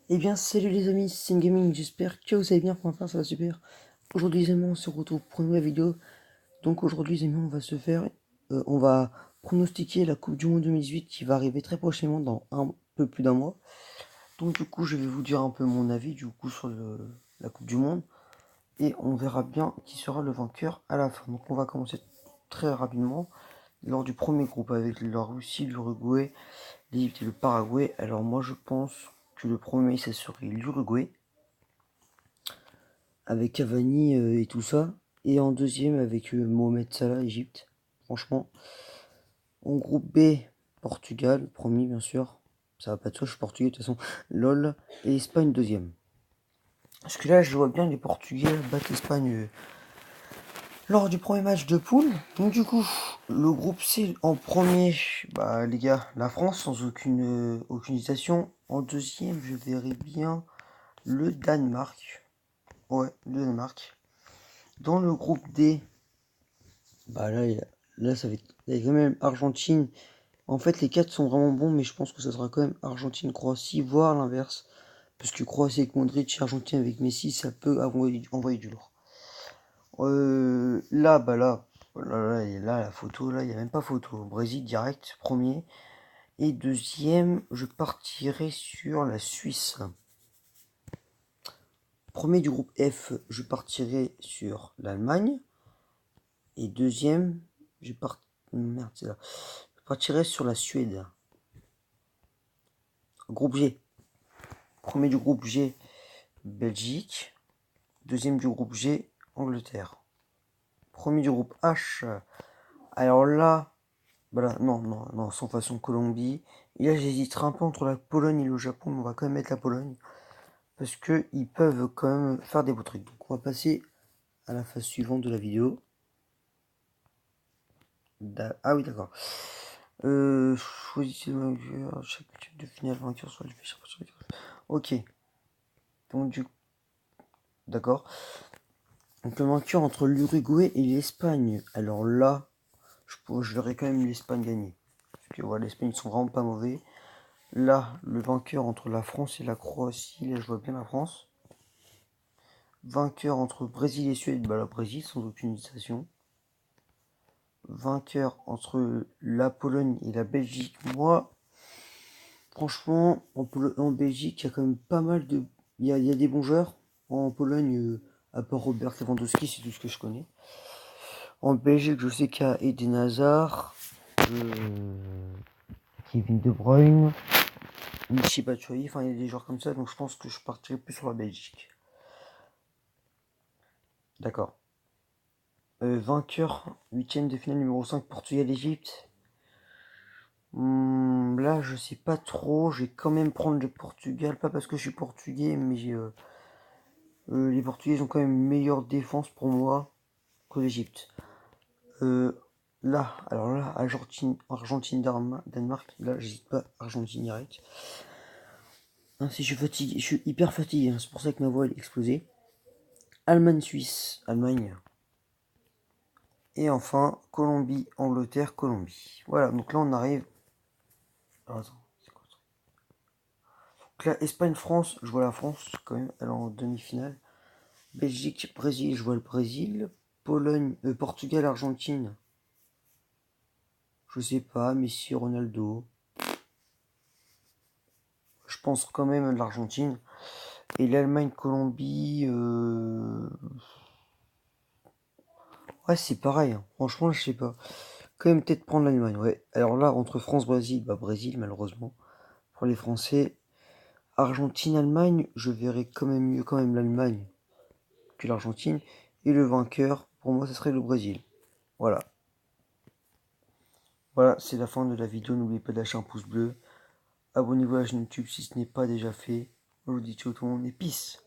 Eh bien salut les amis, c'est Gaming, j'espère que vous allez bien, pour ma part ça va super. Aujourd'hui les amis on se retrouve pour une nouvelle vidéo. Donc aujourd'hui les amis on va pronostiquer la Coupe du Monde 2018 qui va arriver très prochainement dans un peu plus d'un mois. Donc du coup je vais vous dire un peu mon avis du coup sur la Coupe du Monde. Et on verra bien qui sera le vainqueur à la fin. Donc on va commencer très rapidement lors du premier groupe avec la Russie, l'Uruguay, l'Égypte et le Paraguay. Alors moi je pense que le premier ça serait l'Uruguay avec Cavani et tout ça. Et en deuxième avec Mohamed Salah, Égypte. Franchement. En groupe B, Portugal, premier bien sûr. Ça va pas de soi, je suis portugais de toute façon. LOL. Et Espagne deuxième. Parce que là, je vois bien les Portugais battre l'Espagne lors du premier match de poule. Donc du coup, le groupe C en premier, bah les gars, la France sans aucune hésitation. En deuxième, je verrai bien le Danemark. Ouais, le Danemark. Dans le groupe D, bah là ça va être, il y a quand même Argentine. En fait, les quatre sont vraiment bons, mais je pense que ça sera quand même Argentine-Croatie, voire l'inverse. Parce que Croatie avec Modric, Argentine avec Messi, ça peut envoyer du lourd. Là, la photo, là, il n'y a même pas photo. Brésil direct, premier. Et deuxième, je partirai sur la Suisse. Premier du groupe F, je partirai sur l'Allemagne. Et deuxième, Merde, c'est là. Je partirai sur la Suède. Groupe G. Premier du groupe G, Belgique. Deuxième du groupe G, Angleterre. Premier du groupe H. Alors là, voilà, non, sans façon Colombie. Et là, j'hésiterai un peu entre la Pologne et le Japon, mais on va quand même mettre la Pologne. Parce que ils peuvent quand même faire des beaux trucs. Donc on va passer à la phase suivante de la vidéo. Ah oui, d'accord. Choisissez le vainqueur. Chaque type de finale vainqueur soit le fait. Ok. Donc du d'accord. Donc le vainqueur entre l'Uruguay et l'Espagne. Alors là, je verrais quand même l'Espagne gagner. Parce que voilà, l'Espagne ils sont vraiment pas mauvais. Là, le vainqueur entre la France et la Croatie, là je vois bien la France. Vainqueur entre Brésil et Suède, bah la Brésil sans aucune hésitation. Vainqueur entre la Pologne et la Belgique, moi, franchement, en Belgique, il y a quand même pas mal de. Il y a des bons joueurs. En Pologne, à part Robert Lewandowski, c'est tout ce que je connais. En Belgique, je sais qu'il y a Eden Hazard, Kevin De Bruyne, Michy Batshuayi, enfin il y a des joueurs comme ça, donc je pense que je partirai plus sur la Belgique. D'accord. Vainqueur, huitième de finale numéro 5, Portugal-Égypte. Là, je sais pas trop. Je vais quand même prendre le Portugal. Pas parce que je suis portugais, mais les Portugais ont quand même une meilleure défense pour moi que l'Égypte. Alors là, Argentine, Danemark. Là, j'hésite pas. Argentine direct. Si je suis fatigué, je suis hyper fatigué. Hein, c'est pour ça que ma voix elle est explosée. Allemagne-Suisse, Allemagne. Et enfin, Colombie, Angleterre, Colombie. Voilà, donc là on arrive. Alors, attends, c'est quoi ça? Donc là, Espagne-France, je vois la France quand même, elle est en demi-finale. Belgique, Brésil, je vois le Brésil. Pologne, Portugal, Argentine. Je sais pas, Messi, Ronaldo. Je pense quand même à l'Argentine. Et l'Allemagne, Colombie. Ouais, c'est pareil. Hein. Franchement, je sais pas. Quand même peut-être prendre l'Allemagne, ouais. Alors là, entre France-Brésil, bah Brésil malheureusement. Pour les Français. Argentine-Allemagne, je verrais quand même mieux quand même l'Allemagne que l'Argentine. Et le vainqueur, pour moi, ce serait le Brésil. Voilà. Voilà, c'est la fin de la vidéo. N'oubliez pas de lâcher un pouce bleu. Abonnez-vous à la chaîne YouTube si ce n'est pas déjà fait. Je vous dis ciao tout le monde et peace.